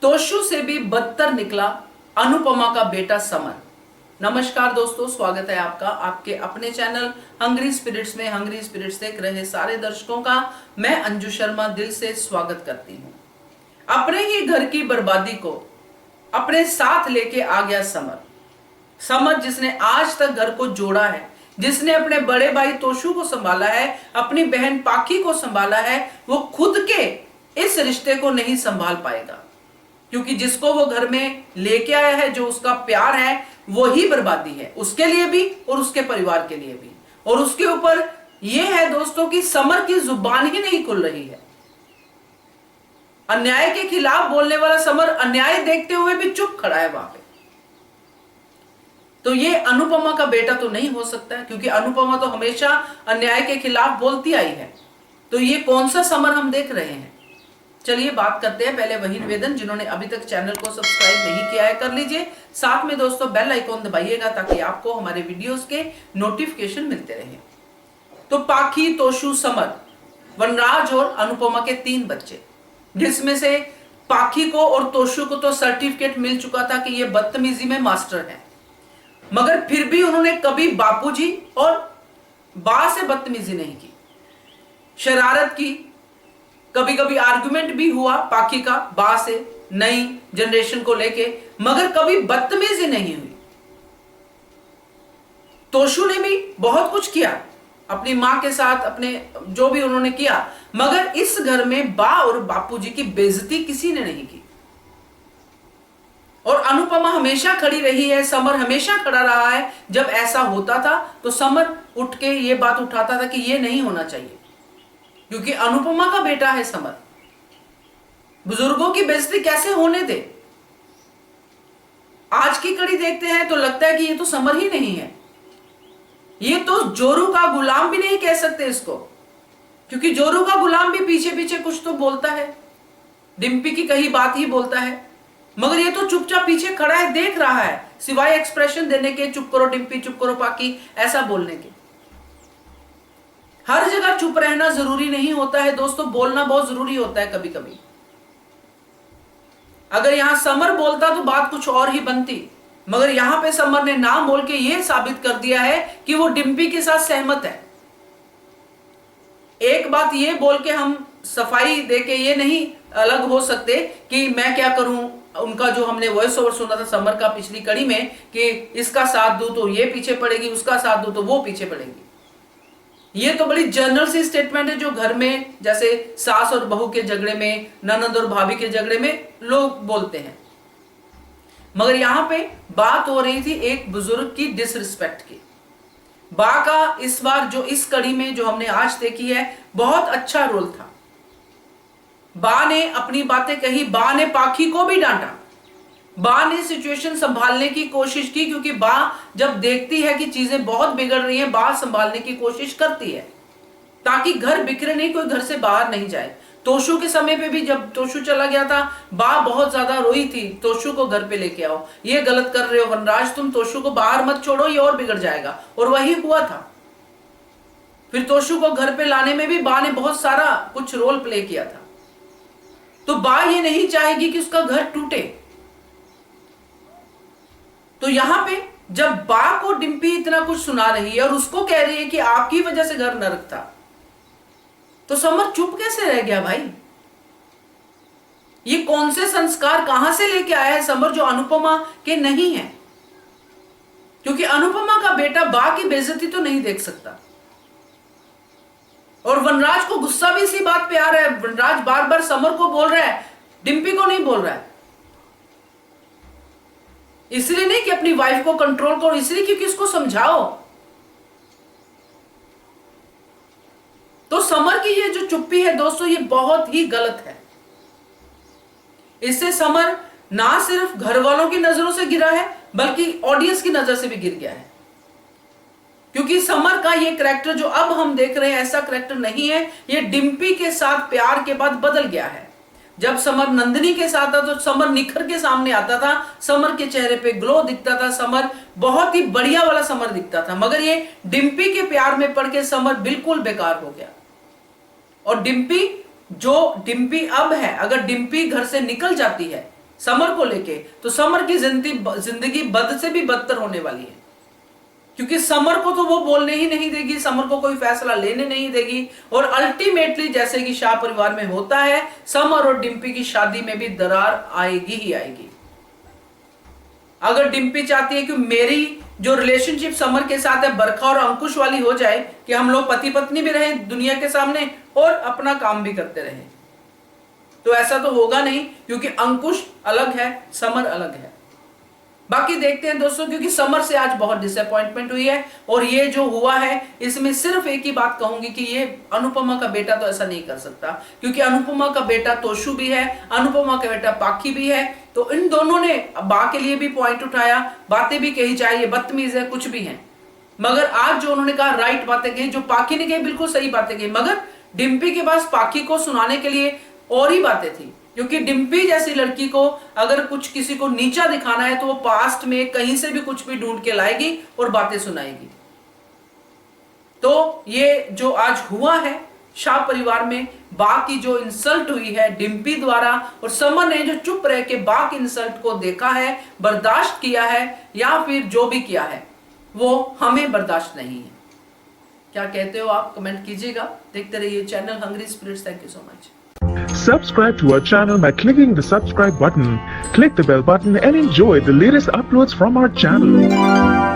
तोशु से भी बदतर निकला अनुपमा का बेटा समर। नमस्कार दोस्तों, स्वागत है आपका आपके अपने चैनल हंग्री स्पिरिट्स में। हंग्री स्पिरिट्स देख रहे सारे दर्शकों का मैं अंजू शर्मा दिल से स्वागत करती हूँ। अपने ही घर की बर्बादी को अपने साथ लेके आ गया समर जिसने आज तक घर को जोड़ा है, जिसने अपने बड़े भाई तोशु को संभाला है, अपनी बहन पाखी को संभाला है, वो खुद के इस रिश्ते को नहीं संभाल पाएगा, क्योंकि जिसको वो घर में लेके आया है, जो उसका प्यार है, वो ही बर्बादी है उसके लिए भी और उसके परिवार के लिए भी। और उसके ऊपर यह है दोस्तों कि समर की जुबान ही नहीं खुल रही है। अन्याय के खिलाफ बोलने वाला समर अन्याय देखते हुए भी चुप खड़ा है वहां पे। तो ये अनुपमा का बेटा तो नहीं हो सकता है, क्योंकि अनुपमा तो हमेशा अन्याय के खिलाफ बोलती आई है। तो ये कौन सा समर हम देख रहे हैं? चलिए बात करते हैं। पहले वही निवेदन, जिन्होंने अभी तक चैनल को सब्सक्राइब नहीं किया है कर लीजिए। साथ में दोस्तों बेल आइकॉन दबाइएगा ताकि आपको हमारे वीडियोस के नोटिफिकेशन मिलते रहे। तो पाखी, तोशु, समर, वनराज और अनुपमा के 3 बच्चे, जिसमें से पाखी को और तोशु को तो सर्टिफिकेट मिल चुका था कि ये बदतमीजी में मास्टर है, मगर फिर भी उन्होंने कभी बापूजी और बा से बदतमीजी नहीं की, शरारत की। कभी कभी आर्गुमेंट भी हुआ पाखी का बा से नई जनरेशन को लेके, मगर कभी बदतमीजी नहीं हुई। तोशु ने भी बहुत कुछ किया अपनी मां के साथ, अपने जो भी उन्होंने किया, मगर इस घर में बा और बापूजी की बेइज्जती किसी ने नहीं की। और अनुपमा हमेशा खड़ी रही है, समर हमेशा खड़ा रहा है। जब ऐसा होता था तो समर उठ के ये बात उठाता था कि ये नहीं होना चाहिए, क्योंकि अनुपमा का बेटा है समर। बुजुर्गों की बेइज्जती कैसे होने दे? आज की कड़ी देखते हैं तो लगता है कि ये तो समर ही नहीं है, ये तो जोरू का गुलाम भी नहीं कह सकते इसको, क्योंकि जोरू का गुलाम भी पीछे पीछे कुछ तो बोलता है, डिम्पी की कही बात ही बोलता है, मगर ये तो चुपचाप पीछे खड़ा है, देख रहा है, सिवाय एक्सप्रेशन देने के, चुप करो डिम्पी, चुप करो पाकी, ऐसा बोलने के। हर जगह चुप रहना जरूरी नहीं होता है दोस्तों, बोलना बहुत जरूरी होता है कभी कभी। अगर यहां समर बोलता तो बात कुछ और ही बनती, मगर यहां पे समर ने नाम बोल के यह साबित कर दिया है कि वो डिम्पी के साथ सहमत है। एक बात ये बोल के हम सफाई दे के ये नहीं अलग हो सकते कि मैं क्या करूं। उनका जो हमने वॉइस ओवर सुना था समर का पिछली कड़ी में कि इसका साथ दूं तो ये पीछे पड़ेगी, उसका साथ दूं तो वो पीछे पड़ेगी। ये तो बड़ी जनरल सी स्टेटमेंट है जो घर में जैसे सास और बहू के झगड़े में, ननद और भाभी के झगड़े में लोग बोलते हैं। मगर यहां पे बात हो रही थी एक बुजुर्ग की डिसरिस्पेक्ट की। बा का इस बार जो इस कड़ी में जो हमने आज देखी है, बहुत अच्छा रोल था। बा ने अपनी बातें कही, बा ने पाखी को भी डांटा, बा ने सिचुएशन संभालने की कोशिश की, क्योंकि बा जब देखती है कि चीजें बहुत बिगड़ रही हैं, बा संभालने की कोशिश करती है ताकि घर बिखरे नहीं, कोई घर से बाहर नहीं जाए। तोशु के समय पे भी जब तोशु चला गया था, बा बहुत ज्यादा रोई थी, तोशु को घर पे लेके आओ, ये गलत कर रहे हो वनराज, तुम तोशु को बाहर मत छोड़ो, ये और बिगड़ जाएगा। और वही हुआ था। फिर तोशु को घर पे लाने में भी बा ने बहुत सारा कुछ रोल प्ले किया था। तो बा ये नहीं चाहेगी कि उसका घर टूटे। तो यहां पे जब बा को डिम्पी इतना कुछ सुना रही है और उसको कह रही है कि आपकी वजह से घर नरक था, तो समर चुप कैसे रह गया भाई? ये कौन से संस्कार कहां से लेके आया है समर जो अनुपमा के नहीं है? क्योंकि अनुपमा का बेटा बा की बेइज्जती तो नहीं देख सकता। और वनराज को गुस्सा भी इसी बात पे आ रहा है। वनराज बार बार समर को बोल रहा है, डिम्पी को नहीं बोल रहा है। इसलिए नहीं कि अपनी वाइफ को कंट्रोल करो, इसलिए क्योंकि उसको समझाओ। तो समर की ये जो चुप्पी है दोस्तों, ये बहुत ही गलत है। इससे समर ना सिर्फ घर वालों की नजरों से गिरा है, बल्कि ऑडियंस की नजर से भी गिर गया है। क्योंकि समर का ये करैक्टर जो अब हम देख रहे हैं, ऐसा करैक्टर नहीं है। ये डिम्पी के साथ प्यार के बाद बदल गया है। जब समर नंदिनी के साथ था तो समर निखर के सामने आता था, समर के चेहरे पे ग्लो दिखता था, समर बहुत ही बढ़िया वाला समर दिखता था। मगर ये डिम्पी के प्यार में पड़ के समर बिल्कुल बेकार हो गया। और डिम्पी जो डिम्पी अब है, अगर डिम्पी घर से निकल जाती है, समर को लेके, तो समर की जिंदगी बद से भी बदतर होने वाली है, क्योंकि समर को तो वो बोलने ही नहीं देगी, समर को कोई फैसला लेने नहीं देगी, और अल्टीमेटली जैसे कि शाह परिवार में होता है, समर और डिम्पी की शादी में भी दरार आएगी ही आएगी। अगर डिम्पी चाहती है कि मेरी जो रिलेशनशिप समर के साथ है बरखा और अंकुश वाली हो जाए, कि हम लोग पति पत्नी भी रहें दुनिया के सामने और अपना काम भी करते रहें, तो ऐसा तो होगा नहीं, क्योंकि अंकुश अलग है, समर अलग है। बाकी देखते हैं दोस्तों, क्योंकि समर से आज बहुत डिसअपॉइंटमेंट हुई है, और ये जो हुआ है इसमें सिर्फ एक ही बात कहूंगी कि ये अनुपमा का बेटा तो ऐसा नहीं कर सकता, क्योंकि अनुपमा का बेटा तोशु भी है, अनुपमा का बेटा पाखी भी है, तो इन दोनों ने बा के लिए भी पॉइंट उठाया, बातें भी कही, चाहे ये बदतमीज है कुछ भी है, मगर आज जो उन्होंने कहा राइट बातें कही, जो पाखी ने कही बिल्कुल सही बातें कही, मगर डिम्पी के पास पाखी को सुनाने के लिए और ही बातें थी, क्योंकि डिम्पी जैसी लड़की को अगर कुछ किसी को नीचा दिखाना है तो वो पास्ट में कहीं से भी कुछ भी ढूंढ के लाएगी और बातें सुनाएगी। तो ये जो आज हुआ है शाह परिवार में, बा की जो इंसल्ट हुई है डिम्पी द्वारा, और समर ने जो चुप रह के बा की इंसल्ट को देखा है, बर्दाश्त किया है, या फिर जो भी किया है वो हमें बर्दाश्त नहीं है। क्या कहते हो आप, कमेंट कीजिएगा। देखते रहिए channel hungry spirits. Thank you so much. Subscribe to our channel by clicking the subscribe button. Click the bell button and enjoy the latest uploads from our channel.